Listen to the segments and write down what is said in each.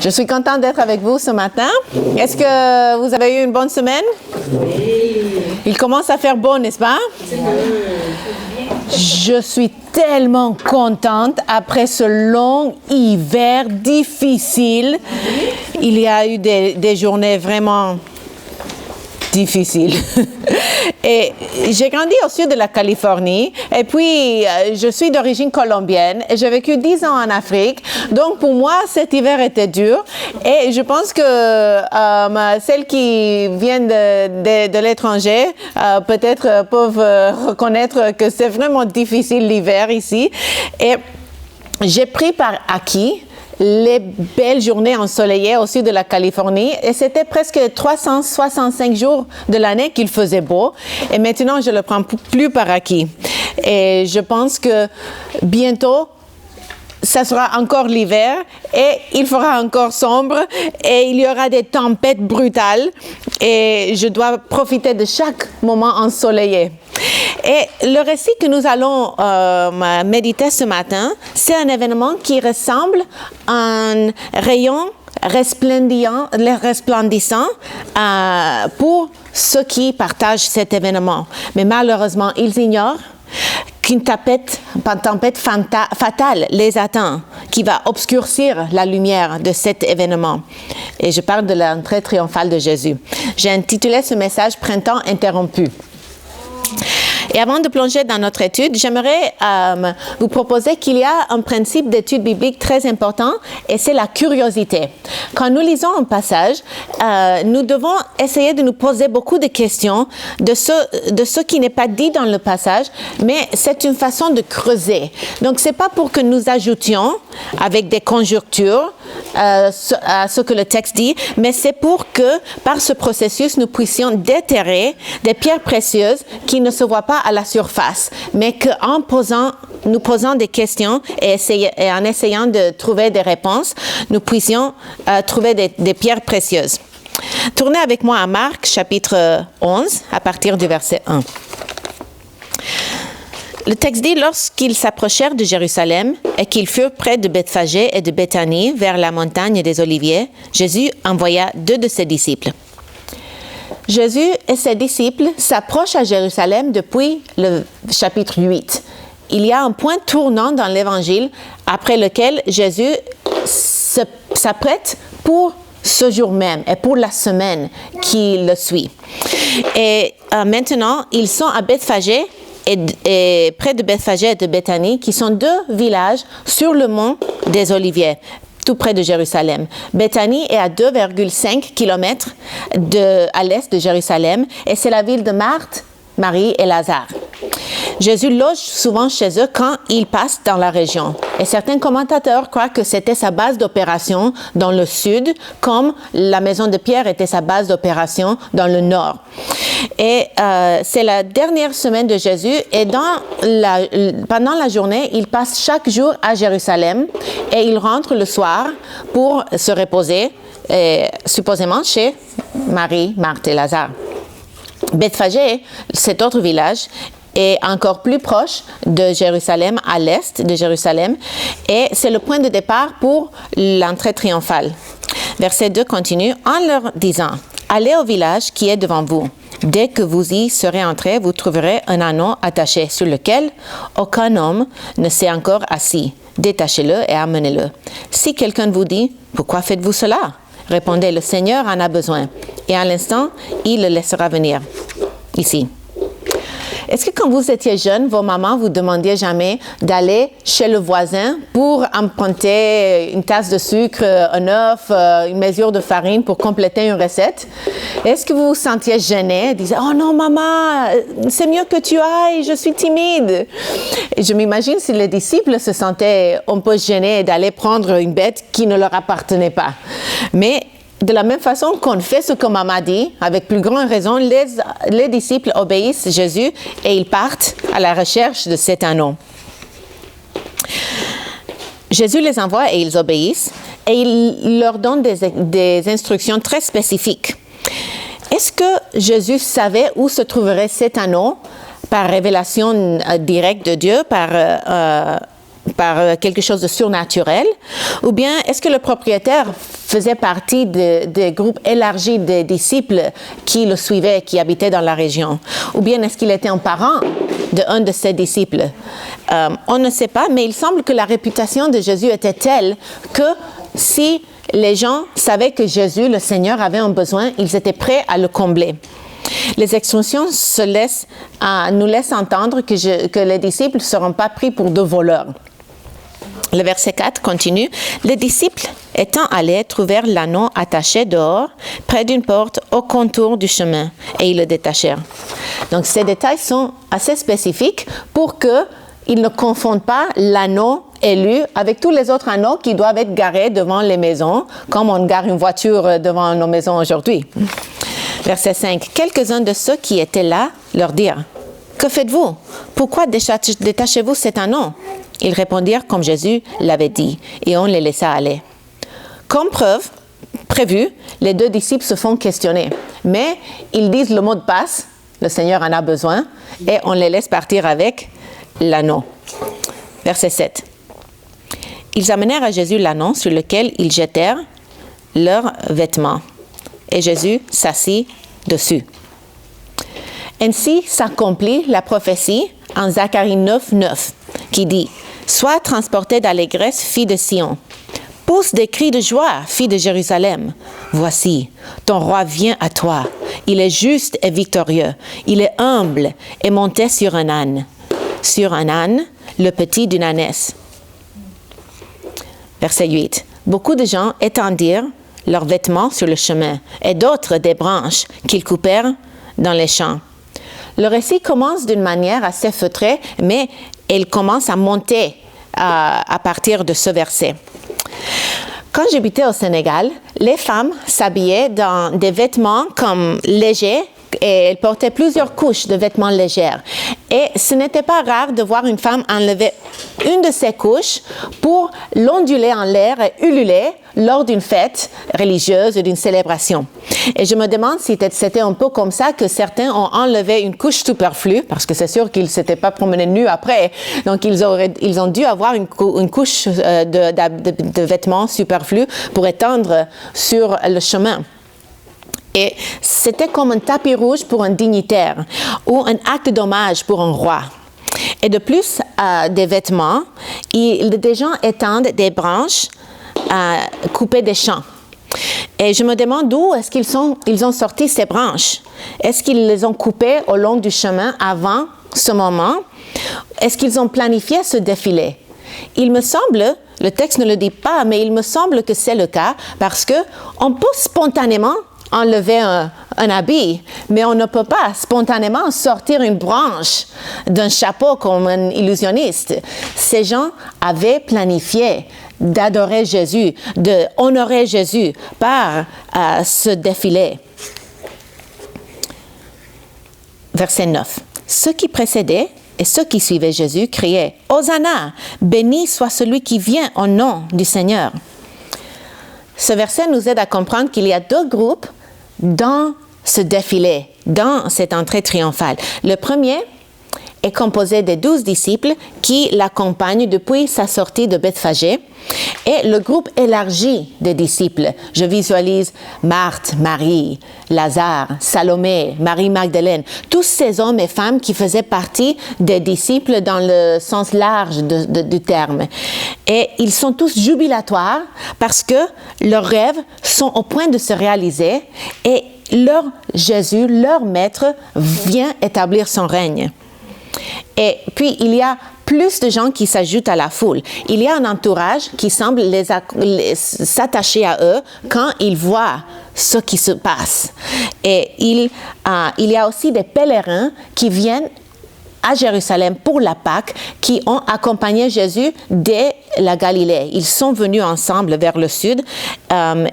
Je suis contente d'être avec vous ce matin. Est-ce que vous avez eu une bonne semaine? Oui. Il commence à faire beau, n'est-ce pas? Je suis tellement contente après ce long hiver difficile. Il y a eu des journées vraiment difficiles. Et j'ai grandi au sud de la Californie et puis je suis d'origine colombienne et j'ai vécu 10 ans en Afrique. Donc pour moi, cet hiver était dur et je pense que celles qui viennent de l'étranger peut-être peuvent reconnaître que c'est vraiment difficile l'hiver ici. Et j'ai pris par acquis les belles journées ensoleillées au sud de la Californie et c'était presque 365 jours de l'année qu'il faisait beau et maintenant je le prends plus par acquis et je pense que bientôt ça sera encore l'hiver et il fera encore sombre et il y aura des tempêtes brutales et je dois profiter de chaque moment ensoleillé. Et le récit que nous allons méditer ce matin, c'est un événement qui ressemble à un rayon resplendissant pour ceux qui partagent cet événement. Mais malheureusement, ils ignorent qu'une tempête fatale les attend, qui va obscurcir la lumière de cet événement. Et je parle de l'entrée triomphale de Jésus. J'ai intitulé ce message « Printemps interrompu ». Et avant de plonger dans notre étude, j'aimerais vous proposer qu'il y a un principe d'étude biblique très important et c'est la curiosité. Quand nous lisons un passage, nous devons essayer de nous poser beaucoup de questions de ce qui n'est pas dit dans le passage, mais c'est une façon de creuser. Donc, c'est pas pour que nous ajoutions avec des conjectures à ce que le texte dit, mais c'est pour que par ce processus, nous puissions déterrer des pierres précieuses qui ne se voient pas à la surface, mais qu'en nous posant des questions et en essayant de trouver des réponses, nous puissions trouver des pierres précieuses. Tournez avec moi à Marc, chapitre 11, à partir du verset 1. Le texte dit, lorsqu'ils s'approchèrent de Jérusalem et qu'ils furent près de Bethphagée et de Béthanie, vers la montagne des Oliviers, Jésus envoya 2 de ses disciples. Jésus et ses disciples s'approchent à Jérusalem depuis le chapitre 8. Il y a un point tournant dans l'Évangile après lequel Jésus s'apprête pour ce jour même et pour la semaine qui le suit. Et maintenant, ils sont à Bethphagée et près de Bethphagée et de Béthanie, qui sont 2 villages sur le mont des Oliviers, tout près de Jérusalem. Béthanie est à 2,5 km à l'est de Jérusalem et c'est la ville de Marthe, Marie et Lazare. Jésus loge souvent chez eux quand il passe dans la région. Et certains commentateurs croient que c'était sa base d'opération dans le sud, comme la maison de Pierre était sa base d'opération dans le nord. Et c'est la dernière semaine de Jésus et pendant la journée, il passe chaque jour à Jérusalem et il rentre le soir pour se reposer, supposément chez Marie, Marthe et Lazare. Bethphagée, cet autre village, est encore plus proche de Jérusalem, à l'est de Jérusalem, et c'est le point de départ pour l'entrée triomphale. Verset 2 continue, en leur disant, « Allez au village qui est devant vous. Dès que vous y serez entrés, vous trouverez un anneau attaché sur lequel aucun homme ne s'est encore assis. Détachez-le et amenez-le. Si quelqu'un vous dit, « Pourquoi faites-vous cela ?» Répondez, « Le Seigneur en a besoin. » Et à l'instant, il le laissera venir ici. Est-ce que quand vous étiez jeune, vos mamans vous demandaient jamais d'aller chez le voisin pour emprunter une tasse de sucre, un œuf, une mesure de farine pour compléter une recette? Est-ce que vous vous sentiez gêné? Disiez, oh non maman, c'est mieux que tu ailles, je suis timide. Et je m'imagine si les disciples se sentaient un peu gênés d'aller prendre une bête qui ne leur appartenait pas. Mais de la même façon qu'on fait ce que maman dit, avec plus grande raison, les disciples obéissent Jésus et ils partent à la recherche de cet anneau. Jésus les envoie et ils obéissent et il leur donne des instructions très spécifiques. Est-ce que Jésus savait où se trouverait cet anneau par révélation directe de Dieu, par par quelque chose de surnaturel, ou bien est-ce que le propriétaire faisait partie des groupes élargis de disciples qui le suivaient, qui habitaient dans la région, ou bien est-ce qu'il était un parent d'un de ses disciples? On ne sait pas, mais il semble que la réputation de Jésus était telle que si les gens savaient que Jésus, le Seigneur, avait un besoin, ils étaient prêts à le combler. Les expressions nous laissent entendre que les disciples ne seront pas pris pour de voleurs. Le verset 4 continue. Les disciples, étant allés, trouvèrent l'anneau attaché dehors, près d'une porte, au contour du chemin, et ils le détachèrent. Donc, ces détails sont assez spécifiques pour qu'ils ne confondent pas l'anneau élu avec tous les autres anneaux qui doivent être garés devant les maisons, comme on gare une voiture devant nos maisons aujourd'hui. Verset 5. Quelques-uns de ceux qui étaient là leur dirent: que faites-vous? Pourquoi détachez-vous cet anneau? Ils répondirent comme Jésus l'avait dit, et on les laissa aller. Comme preuve, prévu, les deux disciples se font questionner, mais ils disent le mot de passe, le Seigneur en a besoin, et on les laisse partir avec l'anneau. Verset 7. Ils amenèrent à Jésus l'anneau sur lequel ils jetèrent leurs vêtements, et Jésus s'assit dessus. Ainsi s'accomplit la prophétie en Zacharie 9:9, qui dit: Sois transportée d'allégresse, fille de Sion. Pousse des cris de joie, fille de Jérusalem. Voici, ton roi vient à toi. Il est juste et victorieux. Il est humble et monté sur un âne. Sur un âne, le petit d'une ânesse. Verset 8. Beaucoup de gens étendirent leurs vêtements sur le chemin, et d'autres des branches qu'ils coupèrent dans les champs. Le récit commence d'une manière assez feutrée, mais il commence à monter à partir de ce verset. Quand j'habitais au Sénégal, les femmes s'habillaient dans des vêtements comme légers, et elles portaient plusieurs couches de vêtements légers. Et ce n'était pas rare de voir une femme enlever une de ces couches pour l'onduler en l'air et ululer lors d'une fête religieuse ou d'une célébration. Et je me demande si c'était un peu comme ça que certains ont enlevé une couche superflue, parce que c'est sûr qu'ils ne s'étaient pas promenés nus après. Donc, ils ont dû avoir une couche de vêtements superflus pour étendre sur le chemin. Et c'était comme un tapis rouge pour un dignitaire ou un acte d'hommage pour un roi. Et de plus des vêtements, des gens étendent des branches coupées des champs. Et je me demande d'où est-ce qu'ils ont sorti ces branches. Est-ce qu'ils les ont coupées au long du chemin avant ce moment? Est-ce qu'ils ont planifié ce défilé? Il me semble, le texte ne le dit pas, mais il me semble que c'est le cas parce qu'on peut spontanément enlever un habit, mais on ne peut pas spontanément sortir une branche d'un chapeau comme un illusionniste. Ces gens avaient planifié d'adorer Jésus, d'honorer Jésus par ce défilé. Verset 9. Ceux qui précédaient et ceux qui suivaient Jésus criaient: Hosanna, béni soit celui qui vient au nom du Seigneur. Ce verset nous aide à comprendre qu'il y a deux groupes dans ce défilé, dans cette entrée triomphale. Le premier est composé des 12 disciples qui l'accompagnent depuis sa sortie de Bethphagée, et le groupe élargi des disciples. Je visualise Marthe, Marie, Lazare, Salomé, Marie-Magdalène, tous ces hommes et femmes qui faisaient partie des disciples dans le sens large du terme. Et ils sont tous jubilatoires parce que leurs rêves sont au point de se réaliser et leur Jésus, leur maître, vient établir son règne. Et puis, il y a plus de gens qui s'ajoutent à la foule. Il y a un entourage qui semble s'attacher à eux quand ils voient ce qui se passe. Et il y a aussi des pèlerins qui viennent à Jérusalem pour la Pâque, qui ont accompagné Jésus dès la Galilée. Ils sont venus ensemble vers le sud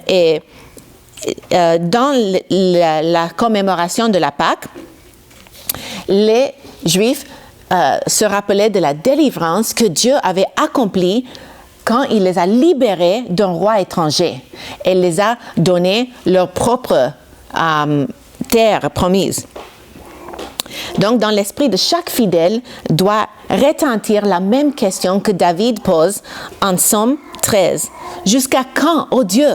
et dans la commémoration de la Pâque, les Juifs se rappelaient de la délivrance que Dieu avait accomplie quand il les a libérés d'un roi étranger et les a donné leur propre terre promise. Donc, dans l'esprit de chaque fidèle doit retentir la même question que David pose en Psaume 13. « Jusqu'à quand, ô Dieu?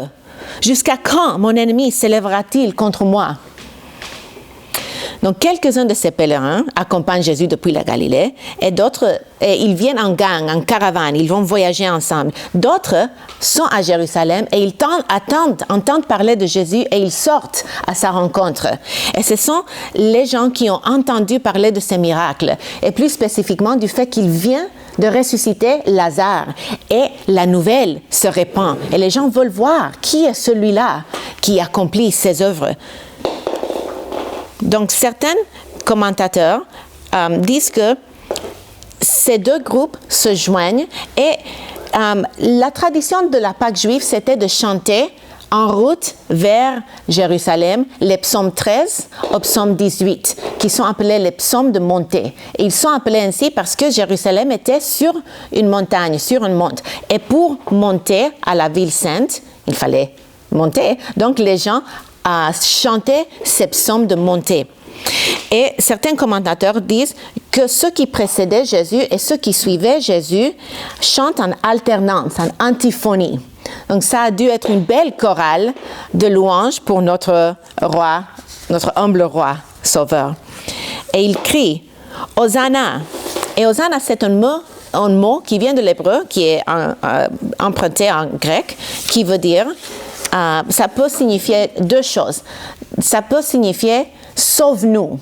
Jusqu'à quand mon ennemi s'élèvera-t-il contre moi? » Donc, quelques-uns de ces pèlerins accompagnent Jésus depuis la Galilée et d'autres, ils viennent en gang, en caravane, ils vont voyager ensemble. D'autres sont à Jérusalem et ils entendent parler de Jésus et ils sortent à sa rencontre. Et ce sont les gens qui ont entendu parler de ces miracles et plus spécifiquement du fait qu'il vient de ressusciter Lazare. Et la nouvelle se répand et les gens veulent voir qui est celui-là qui accomplit ces œuvres. Donc, certains commentateurs disent que ces deux groupes se joignent et la tradition de la Pâque juive, c'était de chanter en route vers Jérusalem les psaumes 13 au psaume 18, qui sont appelés les psaumes de montée. Et ils sont appelés ainsi parce que Jérusalem était sur une montagne, sur une monte. Et pour monter à la ville sainte, il fallait monter. Donc, les gens chanter ces psaumes de montée. Et certains commentateurs disent que ceux qui précédaient Jésus et ceux qui suivaient Jésus chantent en alternance, en antiphonie. Donc ça a dû être une belle chorale de louanges pour notre roi, notre humble roi sauveur. Et ils crient « Hosanna ». Et « Hosanna », c'est un mot qui vient de l'hébreu, qui est emprunté en grec, qui veut dire ça peut signifier deux choses. Ça peut signifier « sauve-nous ».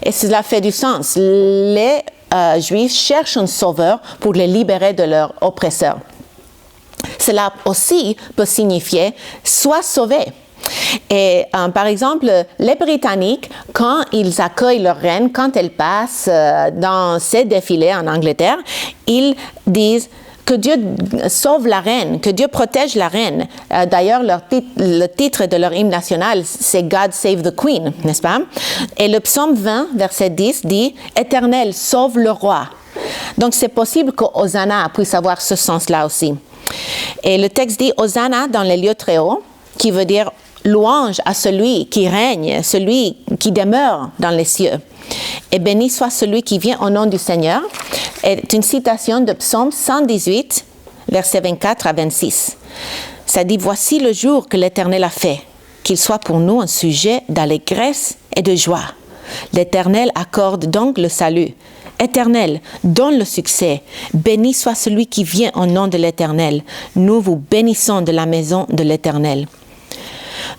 Et cela fait du sens. Les Juifs cherchent un sauveur pour les libérer de leurs oppresseurs. Cela aussi peut signifier « sois sauvé ». Et par exemple, les Britanniques, quand ils accueillent leur reine, quand elle passe dans ses défilés en Angleterre, ils disent que Dieu sauve la reine, que Dieu protège la reine. D'ailleurs, le titre de leur hymne national, c'est « God Save the Queen », n'est-ce pas? Et le psaume 20, verset 10, dit « Éternel, sauve le roi ». Donc, c'est possible que Hosanna puisse avoir ce sens-là aussi. Et le texte dit « Hosanna » dans les lieux très hauts, qui veut dire « louange à celui qui règne, celui qui demeure dans les cieux ». Et béni soit celui qui vient au nom du Seigneur, est une citation de Psaume 118, versets 24 à 26. Ça dit « Voici le jour que l'Éternel a fait, qu'il soit pour nous un sujet d'allégresse et de joie. L'Éternel accorde donc le salut. Éternel, donne le succès. Béni soit celui qui vient au nom de l'Éternel. Nous vous bénissons de la maison de l'Éternel. »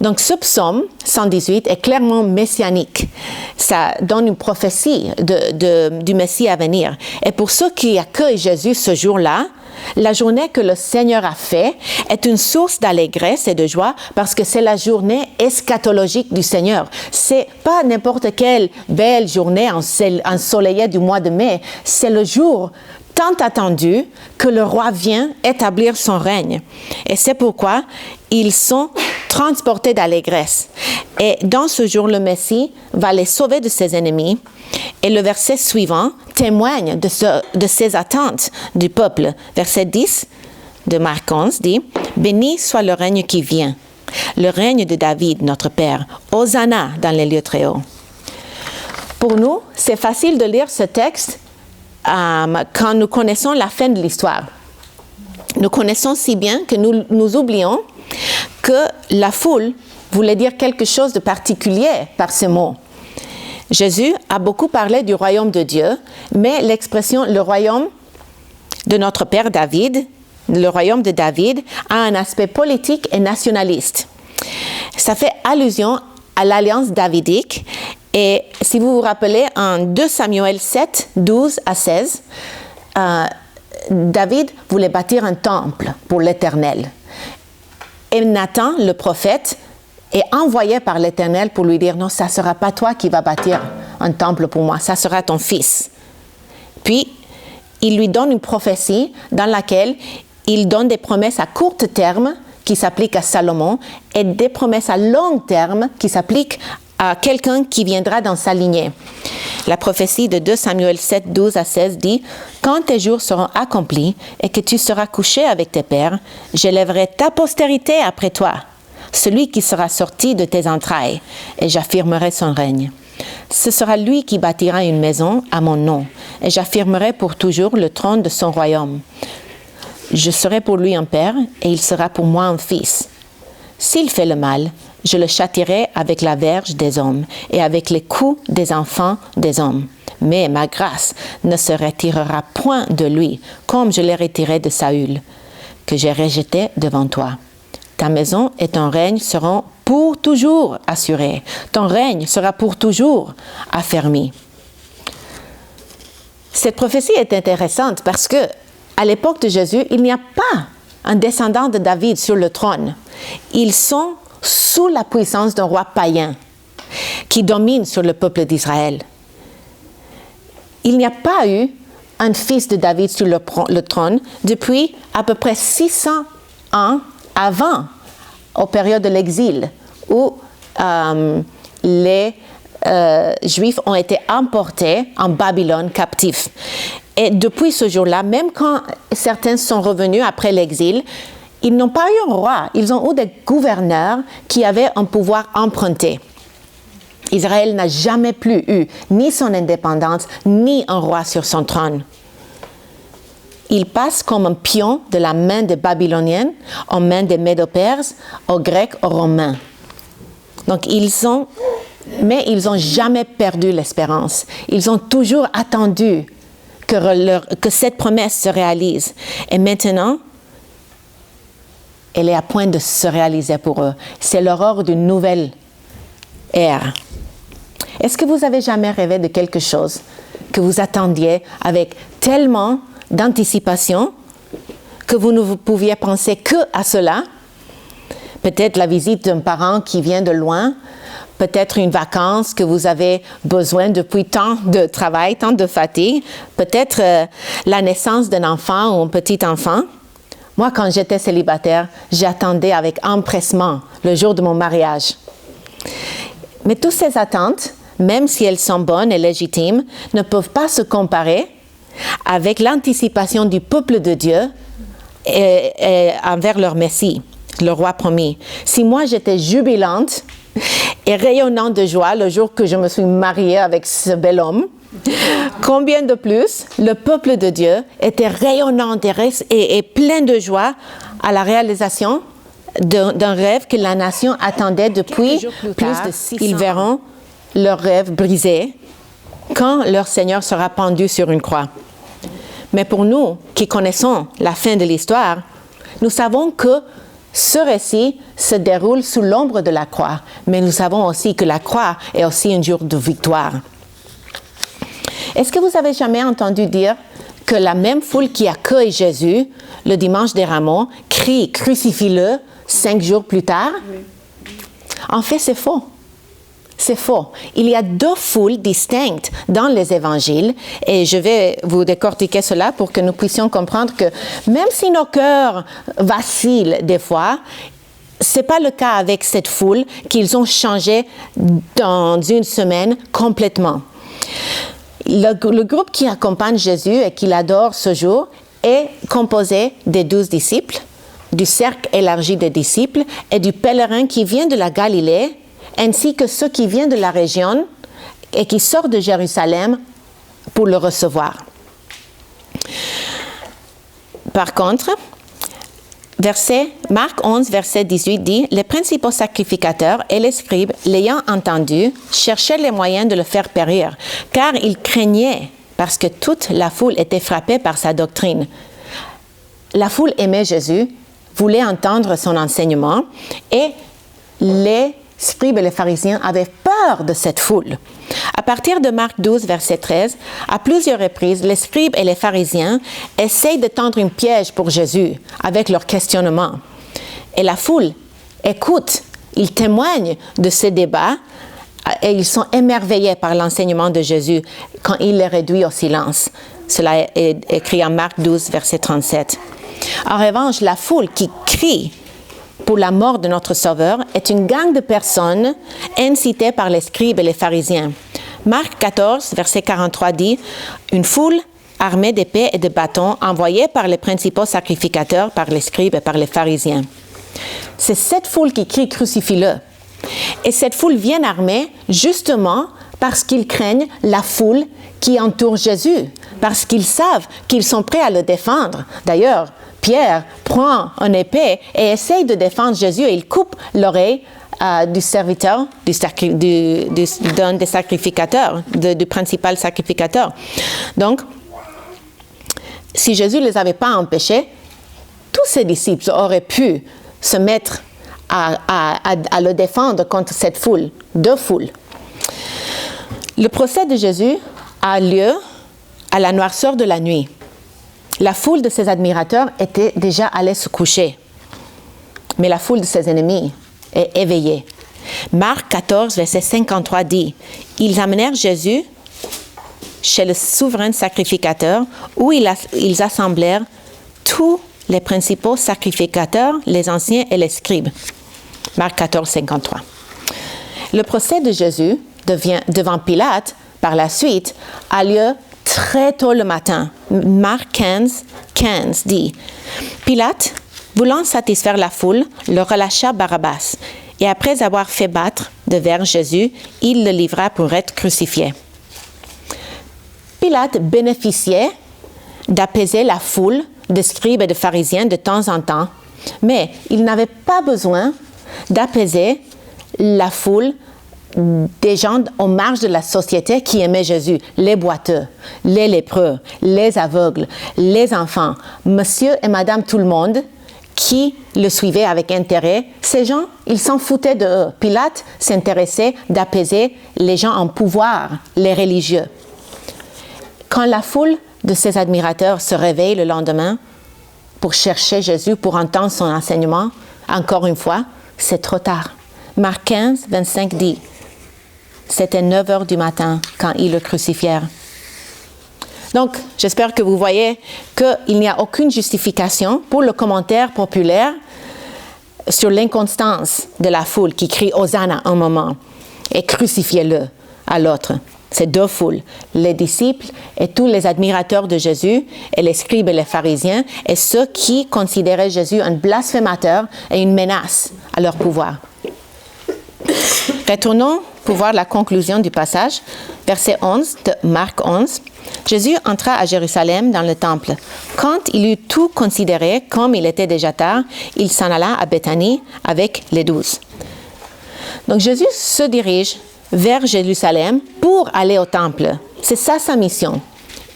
Donc, ce psaume 118 est clairement messianique. Ça donne une prophétie du Messie à venir. Et pour ceux qui accueillent Jésus ce jour-là, la journée que le Seigneur a fait est une source d'allégresse et de joie parce que c'est la journée eschatologique du Seigneur. C'est pas n'importe quelle belle journée ensoleillée du mois de mai. C'est le jour tant attendu que le roi vient établir son règne. Et c'est pourquoi ils sont transportés d'allégresse. Et dans ce jour, le Messie va les sauver de ses ennemis. Et le verset suivant témoigne de ces attentes du peuple. Verset 10 de Marc 11 dit « Béni soit le règne qui vient, le règne de David, notre Père. Hosanna dans les lieux très hauts. » Pour nous, c'est facile de lire ce texte quand nous connaissons la fin de l'histoire. Nous connaissons si bien que nous oublions que la foule voulait dire quelque chose de particulier par ce mot. Jésus a beaucoup parlé du royaume de Dieu, mais l'expression « le royaume de notre père David », le royaume de David, a un aspect politique et nationaliste. Ça fait allusion à l'alliance davidique. Et si vous vous rappelez, en 2 Samuel 7, 12 à 16, David voulait bâtir un temple pour l'Éternel. Et Nathan, le prophète, est envoyé par l'Éternel pour lui dire « Non, ça ne sera pas toi qui vas bâtir un temple pour moi, ça sera ton fils. » Puis, il lui donne une prophétie dans laquelle il donne des promesses à court terme qui s'appliquent à Salomon et des promesses à long terme qui s'appliquent à quelqu'un qui viendra dans sa lignée. La prophétie de 2 Samuel 7, 12 à 16 dit « Quand tes jours seront accomplis et que tu seras couché avec tes pères, j'élèverai ta postérité après toi, celui qui sera sorti de tes entrailles, et j'affirmerai son règne. Ce sera lui qui bâtira une maison à mon nom, et j'affirmerai pour toujours le trône de son royaume. Je serai pour lui un père, et il sera pour moi un fils. S'il fait le mal, je le châtierai avec la verge des hommes, et avec les coups des enfants des hommes. Mais ma grâce ne se retirera point de lui, comme je l'ai retiré de Saül, que j'ai rejeté devant toi. Ta maison et ton règne seront pour toujours assurés. Ton règne sera pour toujours affermi. Cette prophétie est intéressante parce que, à l'époque de Jésus, il n'y a pas un descendant de David sur le trône. Ils sont sous la puissance d'un roi païen qui domine sur le peuple d'Israël. Il n'y a pas eu un fils de David sur le trône depuis à peu près 600 ans avant, aux périodes de l'exil, où les Juifs ont été emportés en Babylone captifs. Et depuis ce jour-là, même quand certains sont revenus après l'exil, ils n'ont pas eu un roi, ils ont eu des gouverneurs qui avaient un pouvoir emprunté. Israël n'a jamais plus eu ni son indépendance, ni un roi sur son trône. Il passe comme un pion de la main des Babyloniens aux mains des Médo-Perses, aux Grecs, aux Romains. Donc mais ils n'ont jamais perdu l'espérance. Ils ont toujours attendu que cette promesse se réalise. Et maintenant, elle est à point de se réaliser pour eux. C'est l'aurore d'une nouvelle ère. Est-ce que vous avez jamais rêvé de quelque chose que vous attendiez avec tellement d'anticipation que vous ne pouviez penser que à cela? Peut-être la visite d'un parent qui vient de loin, peut-être une vacance que vous avez besoin depuis tant de travail, tant de fatigue, peut-être la naissance d'un enfant ou un petit enfant. Moi, quand j'étais célibataire, j'attendais avec empressement le jour de mon mariage. Mais toutes ces attentes, même si elles sont bonnes et légitimes, ne peuvent pas se comparer avec l'anticipation du peuple de Dieu et envers leur Messie, le roi promis. Si moi j'étais jubilante et rayonnante de joie le jour que je me suis mariée avec ce bel homme, combien de plus le peuple de Dieu était rayonnant et plein de joie à la réalisation d'un rêve que la nation attendait depuis plus de 600 ans. Ils verront leur rêve brisé quand leur Seigneur sera pendu sur une croix. Mais pour nous qui connaissons la fin de l'histoire, nous savons que ce récit se déroule sous l'ombre de la croix, mais nous savons aussi que la croix est aussi un jour de victoire. Est-ce que vous avez jamais entendu dire que la même foule qui accueille Jésus le dimanche des Rameaux crie « Crucifie-le » 5 jours plus tard? Oui. En fait, c'est faux. C'est faux. Il y a deux foules distinctes dans les évangiles et je vais vous décortiquer cela pour que nous puissions comprendre que même si nos cœurs vacillent des fois, c'est pas le cas avec cette foule qu'ils ont changé dans une semaine complètement. Le groupe qui accompagne Jésus et qui l'adore ce jour est composé des 12 disciples, du cercle élargi des disciples et du pèlerin qui vient de la Galilée, ainsi que ceux qui viennent de la région et qui sortent de Jérusalem pour le recevoir. Par contre, Marc 11, verset 18 dit « Les principaux sacrificateurs et les scribes, l'ayant entendu, cherchaient les moyens de le faire périr, car ils craignaient, parce que toute la foule était frappée par sa doctrine. » La foule aimait Jésus, voulait entendre son enseignement, et les scribes et les pharisiens avaient peur de cette foule. À partir de Marc 12, verset 13, à plusieurs reprises, les scribes et les pharisiens essayent de tendre un piège pour Jésus avec leurs questionnements. Et la foule écoute, ils témoignent de ces débats et ils sont émerveillés par l'enseignement de Jésus quand il les réduit au silence. Cela est écrit en Marc 12, verset 37. En revanche, la foule qui crie pour la mort de notre Sauveur est une gang de personnes incitées par les scribes et les pharisiens. Marc 14, verset 43 dit « Une foule armée d'épées et de bâtons envoyée par les principaux sacrificateurs, par les scribes et par les pharisiens. » C'est cette foule qui crie « Crucifie-le ». Et cette foule vient armée justement Parce qu'ils craignent la foule qui entoure Jésus, parce qu'ils savent qu'ils sont prêts à le défendre. D'ailleurs, Pierre prend une épée et essaye de défendre Jésus et il coupe l'oreille du serviteur, d'un des sacrificateurs, du principal sacrificateur. Donc, si Jésus ne les avait pas empêchés, tous ses disciples auraient pu se mettre à le défendre contre cette foule, deux foules. Le procès de Jésus a lieu à la noirceur de la nuit. La foule de ses admirateurs était déjà allée se coucher, mais la foule de ses ennemis est éveillée. Marc 14, verset 53 dit « Ils amenèrent Jésus chez le souverain sacrificateur où ils assemblèrent tous les principaux sacrificateurs, les anciens et les scribes. » Marc 14, 53. Le procès de Jésus devant Pilate, par la suite, a lieu très tôt le matin. Marc 15, 15 dit « Pilate, voulant satisfaire la foule, le relâcha Barabbas, et après avoir fait battre devers Jésus, il le livra pour être crucifié. » Pilate bénéficiait d'apaiser la foule de scribes et de pharisiens de temps en temps, mais il n'avait pas besoin d'apaiser la foule des gens aux marges de la société qui aimaient Jésus, les boiteux, les lépreux, les aveugles, les enfants, monsieur et madame tout le monde qui le suivaient avec intérêt. Ces gens, ils s'en foutaient de eux. Pilate s'intéressait d'apaiser les gens en pouvoir, les religieux. Quand la foule de ses admirateurs se réveille le lendemain pour chercher Jésus, pour entendre son enseignement, encore une fois, c'est trop tard. Marc 15, 25 dit « C'était 9 heures du matin quand ils le crucifièrent. » Donc, j'espère que vous voyez qu'il n'y a aucune justification pour le commentaire populaire sur l'inconstance de la foule qui crie « Hosanna » un moment et « Crucifiez-le » à l'autre. Ces deux foules, les disciples et tous les admirateurs de Jésus, et les scribes et les pharisiens, et ceux qui considéraient Jésus un blasphémateur et une menace à leur pouvoir. Retournons pour voir la conclusion du passage. Verset 11 de Marc 11. Jésus entra à Jérusalem dans le temple. Quand il eut tout considéré, comme il était déjà tard, il s'en alla à Béthanie avec les 12. Donc Jésus se dirige vers Jérusalem pour aller au temple. C'est ça sa mission.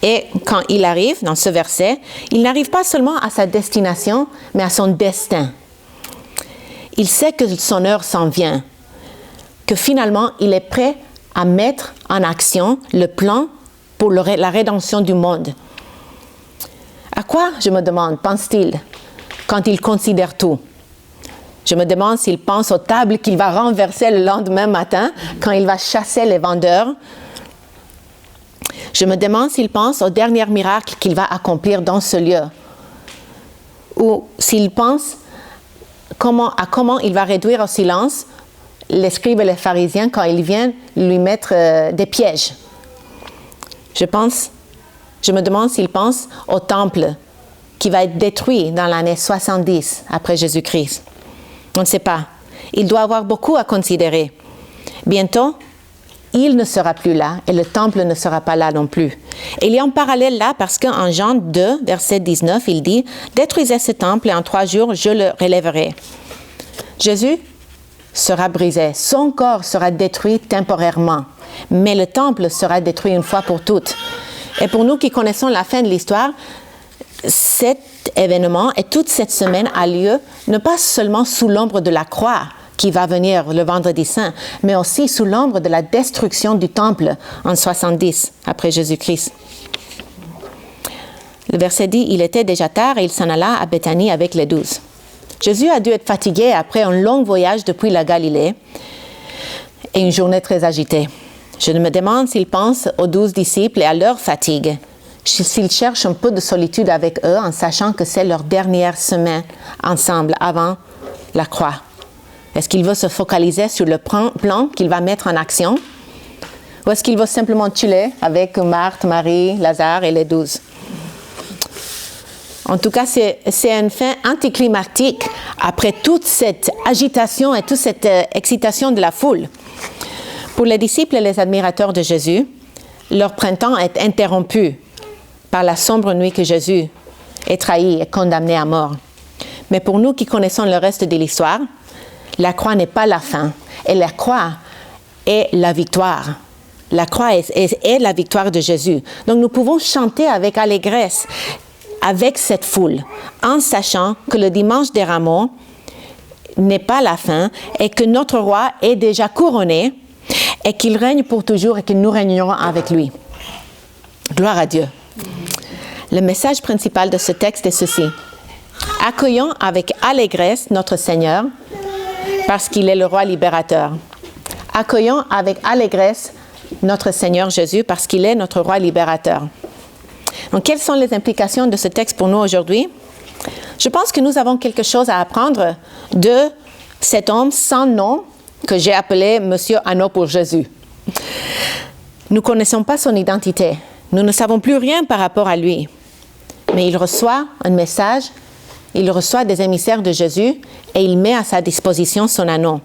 Et quand il arrive, dans ce verset, il n'arrive pas seulement à sa destination, mais à son destin. Il sait que son heure s'en vient, que finalement, il est prêt à mettre en action le plan pour la rédemption du monde. À quoi, je me demande, pense-t-il quand il considère tout? Je me demande s'il pense aux tables qu'il va renverser le lendemain matin quand il va chasser les vendeurs. Je me demande s'il pense au dernier miracle qu'il va accomplir dans ce lieu. Ou s'il pense à comment il va réduire au silence les scribes et les pharisiens quand ils viennent lui mettre des pièges. Je me demande s'il pense au temple qui va être détruit dans l'année 70 après Jésus-Christ. On ne sait pas. Il doit avoir beaucoup à considérer. Bientôt, il ne sera plus là et le temple ne sera pas là non plus. Et il y a un parallèle là parce qu'en Jean 2, verset 19, il dit « Détruisez ce temple et en 3 jours, je le relèverai. » Jésus sera brisé. Son corps sera détruit temporairement. Mais le temple sera détruit une fois pour toutes. Et pour nous qui connaissons la fin de l'histoire, cet événement et toute cette semaine a lieu non pas seulement sous l'ombre de la croix qui va venir le vendredi saint, mais aussi sous l'ombre de la destruction du temple en 70 après Jésus-Christ. Le verset dit, il était déjà tard et il s'en alla à Béthanie avec les 12. Jésus a dû être fatigué après un long voyage depuis la Galilée et une journée très agitée. Je me demande s'il pense aux 12 disciples et à leur fatigue, s'il cherche un peu de solitude avec eux en sachant que c'est leur dernière semaine ensemble avant la croix. Est-ce qu'il veut se focaliser sur le plan qu'il va mettre en action ou est-ce qu'il veut simplement tuer avec Marthe, Marie, Lazare et les 12? En tout cas, c'est une fin anticlimatique après toute cette agitation et toute cette excitation de la foule. Pour les disciples et les admirateurs de Jésus, leur printemps est interrompu par la sombre nuit que Jésus est trahi et condamné à mort. Mais pour nous qui connaissons le reste de l'histoire, la croix n'est pas la fin, et la croix est la victoire. La croix est la victoire de Jésus. Donc nous pouvons chanter avec allégresse, avec cette foule, en sachant que le dimanche des Rameaux n'est pas la fin et que notre roi est déjà couronné et qu'il règne pour toujours et que nous régnerons avec lui. Gloire à Dieu. Le message principal de ce texte est ceci. Accueillons avec allégresse notre Seigneur parce qu'il est le roi libérateur. Accueillons avec allégresse notre Seigneur Jésus parce qu'il est notre roi libérateur. Donc, quelles sont les implications de ce texte pour nous aujourd'hui? Je pense que nous avons quelque chose à apprendre de cet homme sans nom que j'ai appelé Monsieur Anneau pour Jésus. Nous ne connaissons pas son identité. Nous ne savons plus rien par rapport à lui. Mais il reçoit un message, il reçoit des émissaires de Jésus et il met à sa disposition son anneau.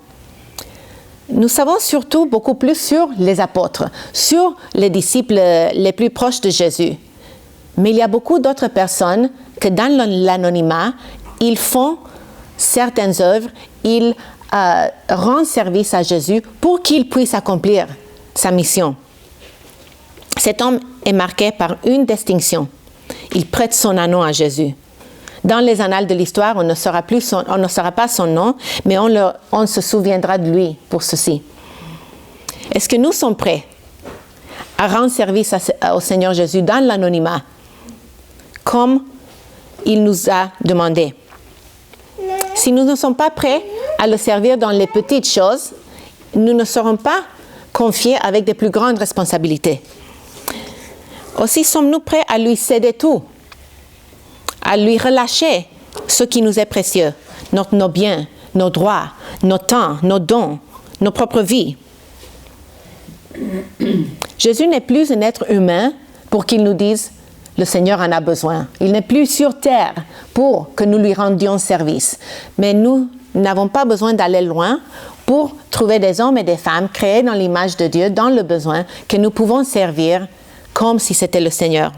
Nous savons surtout beaucoup plus sur les apôtres, sur les disciples les plus proches de Jésus. Mais il y a beaucoup d'autres personnes que dans l'anonymat, ils font certaines œuvres, ils rendent service à Jésus pour qu'il puisse accomplir sa mission. Cet homme est marqué par une distinction. Il prête son anneau à Jésus. Dans les annales de l'histoire, on ne saura pas son nom, mais on se souviendra de lui pour ceci. Est-ce que nous sommes prêts à rendre service au Seigneur Jésus dans l'anonymat, comme il nous a demandé? Si nous ne sommes pas prêts à le servir dans les petites choses, nous ne serons pas confiés avec de plus grandes responsabilités. Aussi, sommes-nous prêts à lui céder tout, à lui relâcher ce qui nous est précieux, nos biens, nos droits, nos temps, nos dons, nos propres vies. Jésus n'est plus un être humain pour qu'il nous dise « le Seigneur en a besoin ». Il n'est plus sur terre pour que nous lui rendions service. Mais nous n'avons pas besoin d'aller loin pour trouver des hommes et des femmes créés dans l'image de Dieu, dans le besoin, que nous pouvons servir comme si c'était le Seigneur.